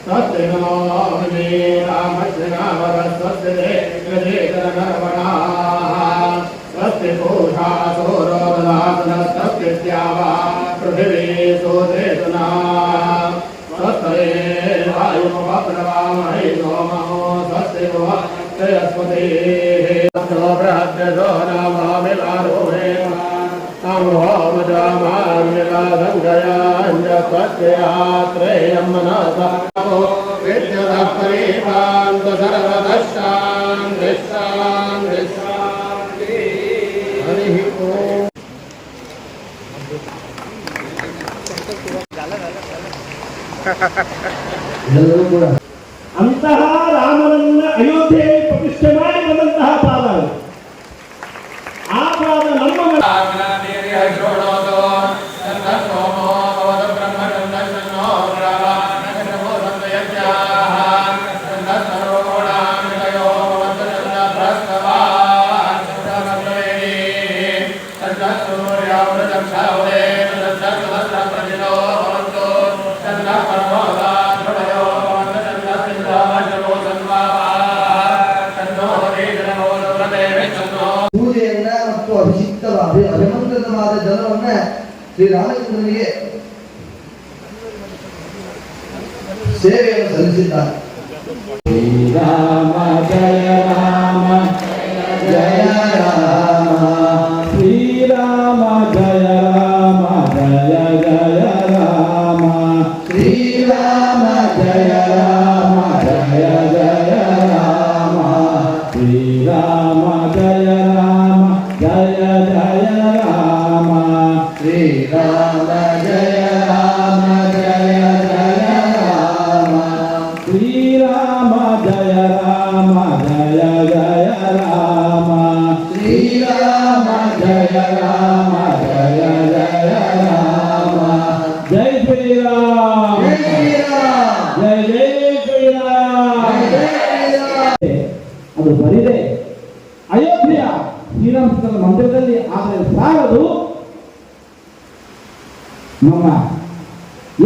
स्वस्ति नमो स्वस्ति पूषा सूरोदनासनस्तस्यावा पृथिवी सूदेतुना स्वस्ते वायुमप्रणवामहे सोमो स्वस्ति भुवस्पतिः बृहद्यशो नमामिलारोहे स्वस्त्रेयं मनसा विद्युतः परिभान्त सर्वतः शान्तिः शान्तिः शान्तिः। हरिः ओम्। ಅಂತಹ ರಾಮನನ್ನ ಅಯೋಧ್ಯೆಯಲ್ಲಿ ಪ್ರತಿಷ್ಠೆ ಮಾಡಿ ಬಂದಂತಹ ಪಾದ ಆ ಪಾದ ನಮ್ಮ ಪೂಜೆಯನ್ನ ಮತ್ತು ಅಭಿಮಂತ್ರಿತವಾದ ಜಲವನ್ನ ಶ್ರೀರಾಮಚಂದ್ರನಿಗೆ ಸೇವೆಯನ್ನು ಸಲ್ಲಿಸಿದ್ದಾರೆ. ಶ್ರೀರಾಮ ಜಯ ರಾಮ ಜಯ ರಾಮ ಶ್ರೀರಾಮ ಜಯ ರಾಮ ಜಯ ಜಯ ರಾಮ ಶ್ರೀರಾಮ ಜಯ ರಾಮ ಜಯ ಜಯ ರಾಮ ಶ್ರೀರಾಮ ಜಯ ರಾಮ ಜಯ ಜಯ ರಾಮ ಶ್ರೀರಾಮ ಜಯ ರಾಮ ಜಯ ಜಯ ರಾಮ ಶ್ರೀರಾಮ ಜಯ ರಾಮ ಜಯ ಜಯ ರಾಮ ಶ್ರೀರಾಮ ಜಯ ರಾಮ ಜಯ ಜಯ ರಾಮ ಜೈ ಶ್ರೀರಾಮ ಜಯ ಜಯ ಶ್ರೀರಾಮ. ಅದು ಬರಿದೆ ಅಯೋಧ್ಯೆಯ ಶ್ರೀರಾಮಚಂದ್ರ ಮಂದಿರದಲ್ಲಿ ಆದರೆ ಸಾಲದು ನಮ್ಮ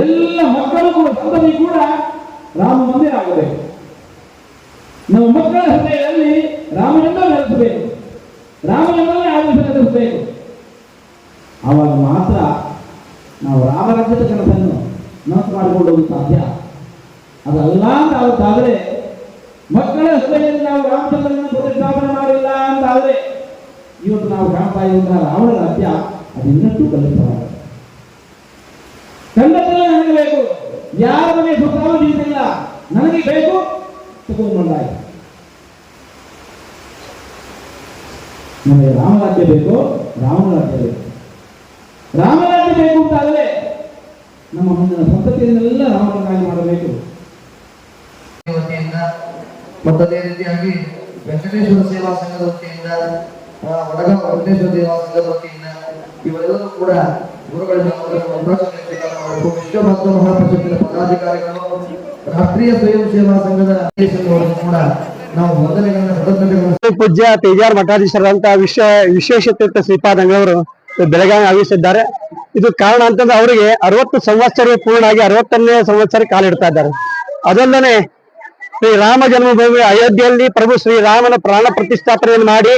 ಎಲ್ಲ ಮಕ್ಕಳು ಕೂಡ ಸಂತತಿ ಕೂಡ ರಾಮ ಮಂದಿರ ಆಗಬೇಕು. ನಮ್ಮ ಮಕ್ಕಳ ಹೃದಯದಲ್ಲಿ ರಾಮನನ್ನ ನೆಲೆಸಬೇಕು, ರಾಮನನ್ನೇ ಆದೇಶ ನೆಲೆಸಬೇಕು. ಆವಾಗ ಮಾತ್ರ ನಾವು ರಾಮರಾಜ್ಯದ ಕನಸನ್ನು ನನಸು ಮಾಡಿಕೊಂಡು ಹೋಗಲು ಸಾಧ್ಯ. ಅದಲ್ಲ ಅಂತ ಆಗುತ್ತಾದರೆ ಮಕ್ಕಳ ಹೃದಯದಲ್ಲಿ ನಾವು ರಾಮಚಂದ್ರನನ್ನು ಪ್ರತಿಷ್ಠಾಪನೆ ಮಾಡಿಲ್ಲ ಅಂತಾದರೆ ಇವತ್ತು ನಾವು ಕಾಣ್ತಾ ಇದ್ದ ರಾವಣ ರಾಜ್ಯ ಅದು ಇನ್ನಷ್ಟು ಕಲಿತವಾಗಿದೆ. ಕಂಡದ್ದೆಲ್ಲ ನನಗೆ ಬೇಕು, ಯಾರ ಮನೆ ಸ್ವತಃ ಜೀವಿಸಿಲ್ಲ, ನನಗೆ ಬೇಕು ತಗೊಂಡ್ಬಂದಾಯ್ತು. ನಮಗೆ ರಾಮರಾಜ್ಯ ಬೇಕು, ರಾವಣ ರಾಜ್ಯ ಬೇಕು. ರಾಮರಾಜ್ಯ ಬೇಕು ಅಂತಾದರೆ ನಮ್ಮ ಮುಂದಿನ ಸಂತತಿಯನ್ನೆಲ್ಲ ರಾಮನಾಗಿ ಮಾಡಬೇಕು. ಮತ್ತು ಅದೇ ರೀತಿಯಾಗಿ ವೆಂಕಟೇಶ್ವರ ಸೇವಾ ಸಂಘದ ವತಿಯಿಂದ ವಡಗಾಂವ ವೆಂಕಟೇಶ್ವರ ಸೇವಾ ಸಂಘದ ವತಿಯಿಂದ ಇವರೆಲ್ಲರೂ ಕೂಡ ಗುರುಗಳಿಂದ ವಿಶ್ವ ಭಕ್ತ ಮಹಾಪ್ರಶಸ್ತಿಯ ಪದಾಧಿಕಾರಿಗಳು ರಾಷ್ಟ್ರೀಯ ಸ್ವಯಂ ಸೇವಾ ಸಂಘದ ಕೂಡ ನಾವು ಮೊದಲಿಗೆ ಪೂಜ್ಯ ತೇಜಾರ್ ಮಠಾಧೀಶರಂತ ವಿಶ್ವೇಶ ತೀರ್ಥ ಶ್ರೀಪಾದಂಗಳವರು ಬೆಳಗಾವಿ ಆಗಮಿಸಿದ್ದಾರೆ. ಇದು ಕಾರಣ ಅಂತಂದ್ರೆ ಅವರಿಗೆ 60 ಸಂವತ್ಸರ ಪೂರ್ಣ ಆಗಿ 60ನೇ ಸಂವತ್ಸರ ಕಾಲಿಡ್ತಾ ಇದ್ದಾರೆ. ಅದಲ್ಲದೆ ಶ್ರೀ ರಾಮ ಜನ್ಮಭೂಮಿ ಅಯೋಧ್ಯೆಯಲ್ಲಿ ಪ್ರಭು ಶ್ರೀರಾಮನ ಪ್ರಾಣ ಪ್ರತಿಷ್ಠಾಪನೆಯನ್ನು ಮಾಡಿ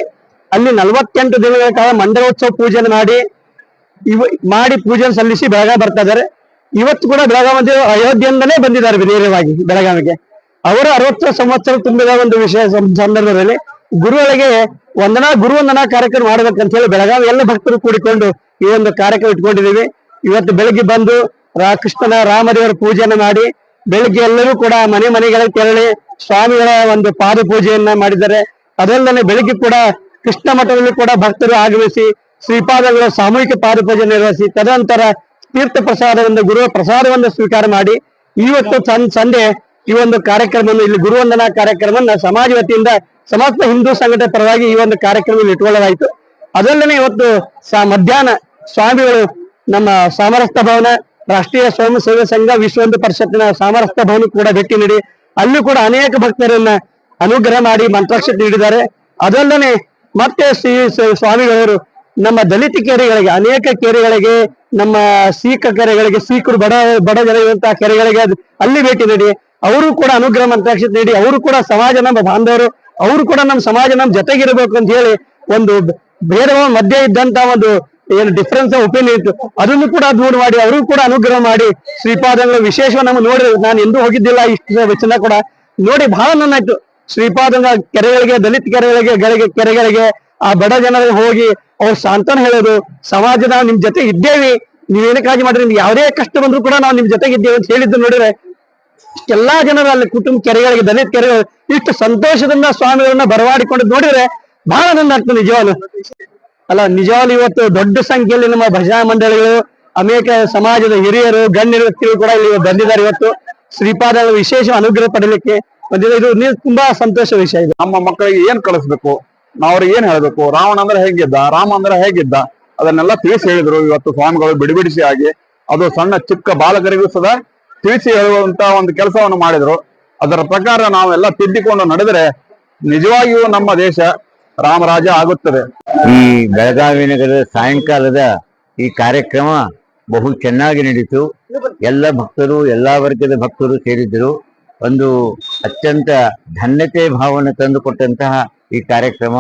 ಅಲ್ಲಿ 48 ದಿನಗಳ ಕಾಲ ಮಂಡಲೋತ್ಸವ ಪೂಜೆಯನ್ನು ಮಾಡಿ ಪೂಜೆ ಸಲ್ಲಿಸಿ ಬೆಳಗಾವಿ ಬರ್ತಾ ಇದ್ದಾರೆ. ಇವತ್ತು ಕೂಡ ಬೆಳಗಾವಿ ಅಯೋಧ್ಯೆಯಿಂದಲೇ ಬಂದಿದ್ದಾರೆ ನೇರವಾಗಿ ಬೆಳಗಾವಿಗೆ. ಅವರು 60 ಸಂವತ್ಸರ ತುಂಬಿದ ಒಂದು ವಿಷಯ ಸಂದರ್ಭದಲ್ಲಿ ಗುರುಗಳಿಗೆ ಗುರು ವಂದನಾ ಕಾರ್ಯಕ್ರಮ ಮಾಡ್ಬೇಕಂತ ಹೇಳಿ ಬೆಳಗಾವಿ ಎಲ್ಲ ಭಕ್ತರು ಕೂಡಿಕೊಂಡು ಈ ಒಂದು ಕಾರ್ಯಕ್ರಮ ಇಟ್ಕೊಂಡಿದ್ದೀವಿ. ಇವತ್ತು ಬೆಳಗ್ಗೆ ಬಂದು ಕೃಷ್ಣನ ರಾಮದೇವರ ಪೂಜೆಯನ್ನು ಮಾಡಿ ಬೆಳಿಗ್ಗೆ ಎಲ್ಲರೂ ಕೂಡ ಮನೆಗಳಿಗೆ ತೆರಳಿ ಸ್ವಾಮಿಗಳ ಒಂದು ಪಾದ ಪೂಜೆಯನ್ನ ಮಾಡಿದ್ದಾರೆ. ಅದಲ್ಲದೆ ಬೆಳಿಗ್ಗೆ ಕೂಡ ಕೃಷ್ಣ ಮಠದಲ್ಲಿ ಕೂಡ ಭಕ್ತರು ಆಗಮಿಸಿ ಶ್ರೀಪಾದಗಳ ಸಾಮೂಹಿಕ ಪಾದ ಪೂಜೆ ನಿರ್ವಹಿಸಿ ತದನಂತರ ತೀರ್ಥ ಪ್ರಸಾದವನ್ನು ಗುರುವ ಪ್ರಸಾದವನ್ನು ಸ್ವೀಕಾರ ಮಾಡಿ ಇವತ್ತು ಸಂಜೆ ಈ ಒಂದು ಕಾರ್ಯಕ್ರಮವನ್ನು ಇಲ್ಲಿ ಗುರುವಂದನಾ ಕಾರ್ಯಕ್ರಮವನ್ನು ಸಮಾಜ ವತಿಯಿಂದ ಸಮಸ್ತ ಹಿಂದೂ ಸಂಘಟನೆ ಪರವಾಗಿ ಈ ಒಂದು ಕಾರ್ಯಕ್ರಮದಲ್ಲಿ ಇಟ್ಕೊಳ್ಳಲಾಯಿತು. ಅದಲ್ಲದೆ ಇವತ್ತು ಮಧ್ಯಾಹ್ನ ಸ್ವಾಮಿಗಳು ನಮ್ಮ ಸಾಮರಸ್ಥ ಭವನ ರಾಷ್ಟ್ರೀಯ ಸ್ವಯಂ ಸೇವಾ ಸಂಘ ವಿಶ್ವ ಹಿಂದೂ ಪರಿಷತ್ತಿನ ಸಾಮರಸ್ಥ ಭವನ ಕೂಡ ಭೇಟಿ ನೀಡಿ ಅಲ್ಲೂ ಕೂಡ ಅನೇಕ ಭಕ್ತರನ್ನ ಅನುಗ್ರಹ ಮಾಡಿ ಮಂತ್ರಾಕ್ಷತೆ ನೀಡಿದ್ದಾರೆ. ಅದಲ್ಲದೆ ಮತ್ತೆ ಶ್ರೀ ಸ್ವಾಮಿಗಳವರು ನಮ್ಮ ದಲಿತ ಕೆರೆಗಳಿಗೆ, ಅನೇಕ ಕೆರೆಗಳಿಗೆ, ನಮ್ಮ ಸಿಖ ಕೆರೆಗಳಿಗೆ, ಸಿಖರು ಬಡ ಜನ ಇರುವಂತಹ ಕೆರೆಗಳಿಗೆ ಅಲ್ಲಿ ಭೇಟಿ ನೀಡಿ ಅವರು ಕೂಡ ಅನುಗ್ರಹ ಮಂತ್ರಾಕ್ಷತೆ ನೀಡಿ ಅವರು ಕೂಡ ಸಮಾಜ ನಮ್ಮ ಬಾಂಧವರು, ಅವರು ಕೂಡ ನಮ್ಮ ಸಮಾಜ ನಮ್ಮ ಜೊತೆಗಿರ್ಬೇಕು ಅಂತ ಹೇಳಿ ಒಂದು ಭೇದವ ಮಧ್ಯೆ ಇದ್ದಂತ ಒಂದು ಏನು ಡಿಫರೆನ್ಸ್ ಒಪಿನಿಯನ್ ಇತ್ತು ಅದನ್ನು ಕೂಡ ದೂರ ಮಾಡಿ ಅವರು ಕೂಡ ಅನುಗ್ರಹ ಮಾಡಿ ಶ್ರೀಪಾದಂಗಳ ವಿಶೇಷವಾಗಿ ನಮ್ಗೆ ನೋಡಿ ನಾನು ಎಂದೂ ಹೋಗಿದ್ದಿಲ್ಲ ಇಷ್ಟು ವಚನ ಕೂಡ ನೋಡಿ ಬಹಳ ನನ್ನಾಯ್ತು. ಶ್ರೀಪಾದಂಗ ಕೆರೆಗಳಿಗೆ, ದಲಿತ ಕೆರೆಗಳಿಗೆ ಆ ಬಡ ಜನರಿಗೆ ಹೋಗಿ ಅವ್ರು ಸಾಂತ್ವನ ಹೇಳೋದು, ಸಮಾಜದ ನಿಮ್ ಜೊತೆ ಇದ್ದೇವಿ, ನೀವೇನು ಕಾಳಜಿ ಮಾಡ್ರಿ, ನಿಮ್ಗೆ ಯಾವುದೇ ಕಷ್ಟ ಬಂದ್ರು ಕೂಡ ನಾವು ನಿಮ್ ಜೊತೆಗೆ ಇದ್ದೇವೆ ಅಂತ ಹೇಳಿದ್ದು ನೋಡಿದ್ರೆ ಎಲ್ಲಾ ಜನರು ಅಲ್ಲಿ ಕುಟುಂಬ ಕೆರೆಗಳಿಗೆ, ದಲಿತ ಕೆರೆಗಳು ಇಷ್ಟು ಸಂತೋಷದಿಂದ ಸ್ವಾಮಿಗಳನ್ನ ಬರವಾಡಿಕೊಂಡು ನೋಡಿದ್ರೆ ಬಹಳ ಆನಂದ ಆಗ್ತದೆ ನಿಜವಾಗ್ಲು. ಅಲ್ಲ ನಿಜವಾಗ್ಲು ಇವತ್ತು ದೊಡ್ಡ ಸಂಖ್ಯೆಯಲ್ಲಿ ನಮ್ಮ ಭಜನಾ ಮಂಡಳಿಗಳು, ಅನೇಕ ಸಮಾಜದ ಹಿರಿಯರು, ಗಣ್ಯ ವ್ಯಕ್ತಿಗಳು ಕೂಡ ಇಲ್ಲಿ ಬಂದಿದ್ದಾರೆ. ಇವತ್ತು ಶ್ರೀಪಾದ ವಿಶೇಷ ಅನುಗ್ರಹ ಪಡಲಿಕ್ಕೆ ಬಂದಿದೆ. ಇದು ತುಂಬಾ ಸಂತೋಷ ವಿಷಯ ಇದೆ. ನಮ್ಮ ಮಕ್ಕಳಿಗೆ ಏನ್ ಕಳಿಸ್ಬೇಕು, ನಾವು ಅವ್ರಿಗೆ ಏನ್ ಹೇಳ್ಬೇಕು, ರಾವಣ ಅಂದ್ರೆ ಹೇಗಿದ್ದ, ರಾಮ ಅಂದ್ರೆ ಹೇಗಿದ್ದ, ಅದನ್ನೆಲ್ಲ ತಿಳಿಸಿ ಹೇಳಿದ್ರು. ಇವತ್ತು ಸ್ವಾಮಿಗಳು ಬಿಡಿಬಿಡಿಸಿ ಆಗಿ ಅದು ಸಣ್ಣ ಚಿಕ್ಕ ಬಾಲಕರಿಗೂ ಸದಾ ತಿಳಿಸಿ ಹೇಳುವಂತ ಒಂದು ಕೆಲಸವನ್ನು ಮಾಡಿದ್ರು. ಅದರ ಪ್ರಕಾರ ನಾವೆಲ್ಲ ತಿದ್ದಿಕೊಂಡು ನಡೆದರೆ ನಿಜವಾಗಿಯೂ ನಮ್ಮ ದೇಶ ರಾಮರಾಜ್ಯ ಆಗುತ್ತದೆ. ಈ ಬೆಳಗಾವಿ ನಗರದ ಸಾಯಂಕಾಲದ ಈ ಕಾರ್ಯಕ್ರಮ ಬಹು ಚೆನ್ನಾಗಿ ನಡೀತು. ಎಲ್ಲ ಭಕ್ತರು, ಎಲ್ಲಾ ವರ್ಗದ ಭಕ್ತರು ಸೇರಿದ್ರು. ಒಂದು ಅತ್ಯಂತ ಧನ್ಯತೆ ಭಾವನೆ ತಂದುಕೊಟ್ಟಂತಹ ಈ ಕಾರ್ಯಕ್ರಮ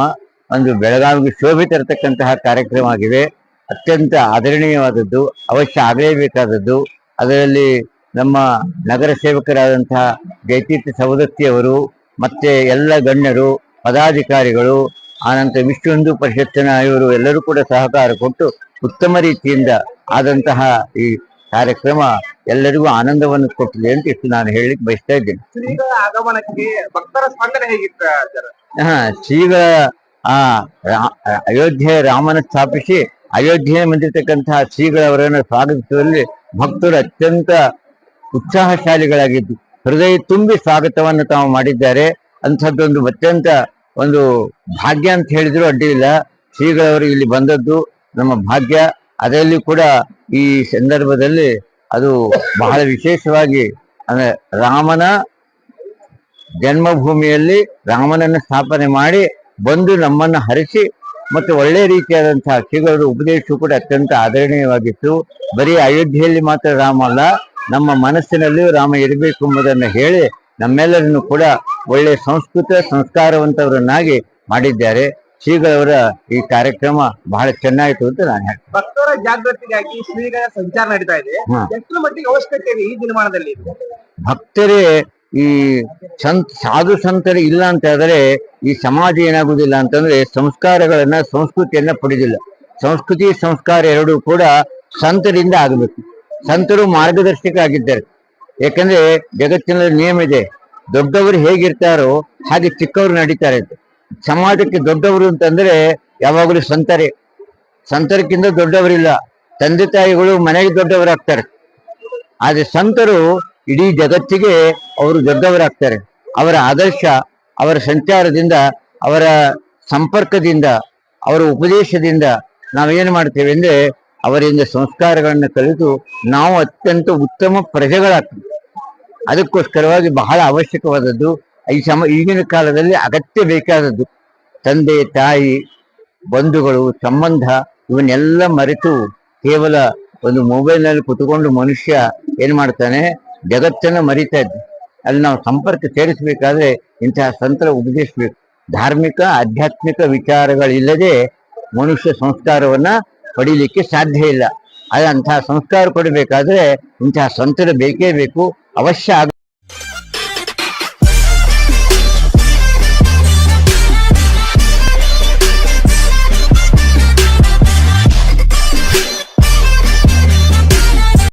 ಒಂದು ಬೆಳಗಾವಿಗೆ ಶೋಭೆ ತರತಕ್ಕಂತಹ ಕಾರ್ಯಕ್ರಮ ಆಗಿದೆ. ಅತ್ಯಂತ ಆದರಣೀಯವಾದದ್ದು, ಅವಶ್ಯ ಆಗಲೇಬೇಕಾದದ್ದು. ಅದರಲ್ಲಿ ನಮ್ಮ ನಗರ ಸೇವಕರಾದಂತಹ ಜಯತೀರ್ಥ ಸವದತ್ತಿಯವರು ಮತ್ತೆ ಎಲ್ಲ ಗಣ್ಯರು, ಪದಾಧಿಕಾರಿಗಳು, ಆನಂತರ ವಿಶ್ವ ಹಿಂದೂ ಪರಿಷತ್ತಿನ ಇವರು ಎಲ್ಲರೂ ಕೂಡ ಸಹಕಾರ ಕೊಟ್ಟು ಉತ್ತಮ ರೀತಿಯಿಂದ ಆದಂತಹ ಈ ಕಾರ್ಯಕ್ರಮ ಎಲ್ಲರಿಗೂ ಆನಂದವನ್ನು ಕೊಟ್ಟಿದೆ ಅಂತ ಇಷ್ಟು ನಾನು ಹೇಳಲಿಕ್ಕೆ ಬಯಸ್ತಾ ಇದ್ದೇನೆ. ಆಗಮನಕ್ಕೆ ಭಕ್ತರ ಸ್ಪಂದನೆ ಹೇಗಿತ್ತು? ಶ್ರೀಗಳ ಅಯೋಧ್ಯೆ ರಾಮನ ಸ್ಥಾಪಿಸಿ ಅಯೋಧ್ಯೆ ಬಂದಿರತಕ್ಕಂತಹ ಶ್ರೀಗಳವರನ್ನು ಸ್ವಾಗತಿಸುವಲ್ಲಿ ಭಕ್ತರು ಅತ್ಯಂತ ಉತ್ಸಾಹಶಾಲಿಗಳಾಗಿದ್ದು ಹೃದಯ ತುಂಬಿ ಸ್ವಾಗತವನ್ನು ತಾವು ಮಾಡಿದ್ದಾರೆ. ಅಂಥದ್ದೊಂದು ಅತ್ಯಂತ ಒಂದು ಭಾಗ್ಯ ಅಂತ ಹೇಳಿದ್ರು ಅಡ್ಡಿ ಇಲ್ಲ. ಶ್ರೀಗಳವರು ಇಲ್ಲಿ ಬಂದದ್ದು ನಮ್ಮ ಭಾಗ್ಯ. ಅದರಲ್ಲಿ ಕೂಡ ಈ ಸಂದರ್ಭದಲ್ಲಿ ಅದು ಬಹಳ ವಿಶೇಷವಾಗಿ ಅಂದ್ರೆ ರಾಮನ ಜನ್ಮಭೂಮಿಯಲ್ಲಿ ರಾಮನನ್ನು ಸ್ಥಾಪನೆ ಮಾಡಿ ಬಂದು ನಮ್ಮನ್ನು ಹರಿಸಿ ಮತ್ತು ಒಳ್ಳೆ ರೀತಿಯಾದಂತಹ ಶ್ರೀಗಳವರ ಉಪದೇಶವು ಕೂಡ ಅತ್ಯಂತ ಆದರಣೀಯವಾಗಿತ್ತು. ಬರೀ ಅಯೋಧ್ಯೆಯಲ್ಲಿ ಮಾತ್ರ ರಾಮ ಅಲ್ಲ, ನಮ್ಮ ಮನಸ್ಸಿನಲ್ಲಿಯೂ ರಾಮ ಇರಬೇಕು ಎಂಬುದನ್ನು ಹೇಳಿ ನಮ್ಮೆಲ್ಲರನ್ನು ಕೂಡ ಒಳ್ಳೆ ಸಂಸ್ಕಾರವಂತವರನ್ನಾಗಿ ಮಾಡಿದ್ದಾರೆ. ಶ್ರೀಗಳವರ ಈ ಕಾರ್ಯಕ್ರಮ ಬಹಳ ಚೆನ್ನಾಗಿತ್ತು ಅಂತ ನಾನು ಹೇಳ್ತೀನಿ. ಭಕ್ತರ ಜಾಗೃತಿಗಾಗಿ ಶ್ರೀಗಳ ಸಂಚಾರ ನಡೀತಾ ಇದೆ. ಎಷ್ಟು ಮಟ್ಟಿಗೆ ಅವಶ್ಯಕತೆ ಇದೆ ಈ ದಿನಮಾನದಲ್ಲಿ? ಭಕ್ತರೇ ಈ ಸಾಧು ಸಂತರು ಇಲ್ಲ ಅಂತ ಹೇಳಿದ್ರೆ ಈ ಸಮಾಜ ಏನಾಗುದಿಲ್ಲ ಅಂತಂದ್ರೆ ಸಂಸ್ಕಾರಗಳನ್ನ, ಸಂಸ್ಕೃತಿಯನ್ನ ಪಡೆದಿಲ್ಲ. ಸಂಸ್ಕೃತಿ ಸಂಸ್ಕಾರ ಎರಡೂ ಕೂಡ ಸಂತರಿಂದ ಆಗಬೇಕು. ಸಂತರು ಮಾರ್ಗದರ್ಶಕ ಆಗಿದ್ದಾರೆ. ಯಾಕಂದ್ರೆ ಜಗತ್ತಿನಲ್ಲಿ ನಿಯಮ ಇದೆ, ದೊಡ್ಡವರು ಹೇಗಿರ್ತಾರೋ ಹಾಗೆ ಚಿಕ್ಕವರು ನಡೀತಾರೆ ಅಂತ. ಸಮಾಜಕ್ಕೆ ದೊಡ್ಡವರು ಅಂತಂದ್ರೆ ಯಾವಾಗಲೂ ಸಂತರೇ. ಸಂತರಕ್ಕಿಂತ ದೊಡ್ಡವರಿಲ್ಲ. ತಂದೆ ತಾಯಿಗಳು ಮನೆಗೆ ದೊಡ್ಡವರಾಗ್ತಾರೆ, ಆದ್ರೆ ಸಂತರು ಇಡೀ ಜಗತ್ತಿಗೆ ಅವರು ದೊಡ್ಡವರಾಗ್ತಾರೆ. ಅವರ ಆದರ್ಶ, ಅವರ ಸಂಚಾರದಿಂದ, ಅವರ ಸಂಪರ್ಕದಿಂದ, ಅವರ ಉಪದೇಶದಿಂದ ನಾವೇನು ಮಾಡ್ತೇವೆ ಅಂದ್ರೆ ಅವರಿಂದ ಸಂಸ್ಕಾರಗಳನ್ನು ಕಲಿತು ನಾವು ಅತ್ಯಂತ ಉತ್ತಮ ಪ್ರಜೆಗಳಾಗ್ತೀವಿ. ಅದಕ್ಕೋಸ್ಕರವಾಗಿ ಬಹಳ ಅವಶ್ಯಕವಾದದ್ದು ಈಗಿನ ಕಾಲದಲ್ಲಿ ಅಗತ್ಯ ಬೇಕಾದದ್ದು ತಂದೆ ತಾಯಿ ಬಂಧುಗಳು ಸಂಬಂಧ ಇವನ್ನೆಲ್ಲ ಮರೆತು ಕೇವಲ ಒಂದು ಮೊಬೈಲ್ನಲ್ಲಿ ಕುತ್ಕೊಂಡು ಮನುಷ್ಯ ಏನ್ ಮಾಡ್ತಾನೆ, ಜಗತ್ತನ್ನ ಮರಿತಾ ಇದ್ದ. ಅಲ್ಲಿ ನಾವು ಸಂಪರ್ಕ ಸೇರಿಸಬೇಕಾದ್ರೆ ಇಂತಹ ಸಂತರ ಉಪದೇಶಬೇಕು. ಧಾರ್ಮಿಕ ಆಧ್ಯಾತ್ಮಿಕ ವಿಚಾರಗಳಿಲ್ಲದೆ ಮನುಷ್ಯ ಸಂಸ್ಕಾರವನ್ನ ಪಡೀಲಿಕ್ಕೆ ಸಾಧ್ಯ ಇಲ್ಲ. ಅಂತಹ ಸಂಸ್ಕಾರ ಕೊಡಬೇಕಾದ್ರೆ ಇಂತಹ ಸಂತರ ಬೇಕೇ ಬೇಕು, ಅವಶ್ಯ